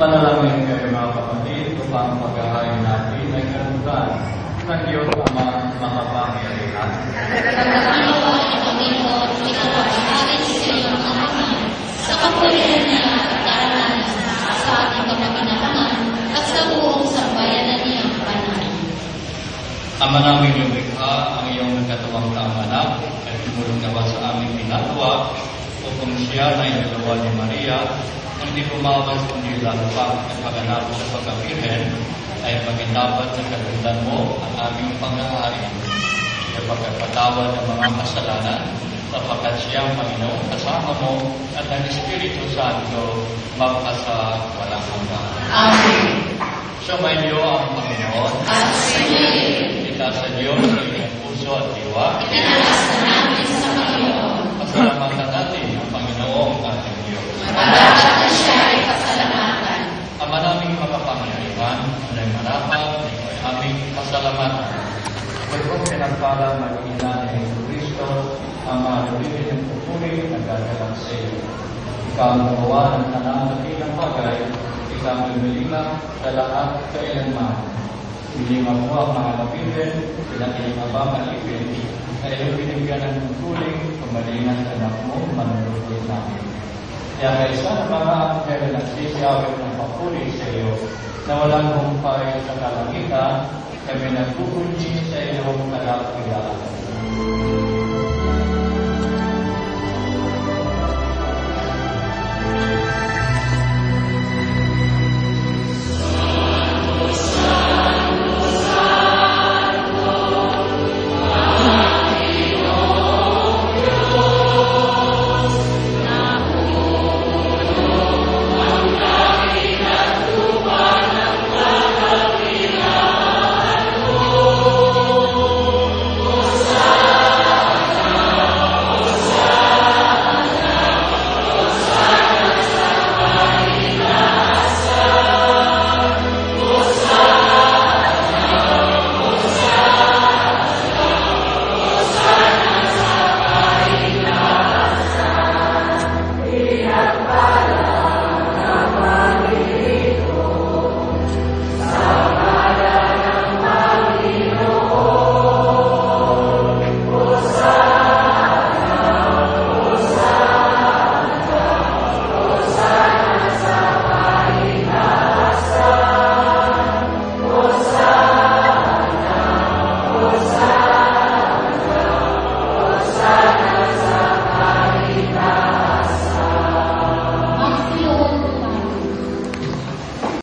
Manalangin kayo mga kapatid upang paghahain natin ay kanutan ng Diyos Ama makapangyarihan. Sa kapulihan niya at kaaranan sa ating kapakinabangan at sa buong sambayanan niyang banal. Ama namin yung likha, ang iyong nagkatawang anak at tumulong nawa sa aming ginagawa upang siya na inalawa ni Maria, hindi pumawas kundi lalo pa at pagganap sa pagkabirhen ay paginabat sa kagundan mo ang aming panghahain sa pagkapatawad ng mga kasalanan sapagkat siyang Panginoon kasama mo at ang Espiritu Santo magpasa walang hanggan. Amen. Sumainyo ang Panginoon At sinin, itaas sa Diyos ang iyong puso at diwa. itinalasa namin sa Panginoon. Pasalamatan natin ang Panginoong ating Diyos. Madapat na siya ay pasalamatan. Ama naming makapangyarihan, anay marapat, ikaw ay aming pasalamatan. Ikaw kong pinagpala mag-ina ni Kristo, ang mga nabibig ng pupuri na gagalang sa iyo. Ikaw ang gumawa ng tanang dakilang bagay, ikaw ang lumilinga sa lahat kailanman. Hilinga mo ang mga nabibig, pinakilinga ba malipin, na iyong binigyan ng tutuling, kumalingan sa anak mo, manunod namin. Kaya kaysa na mga angel nagsisiyawit ng papuri sa iyo na walang humpay sa kalangitan, kami nagpupunyi sa iyong kalakilaan.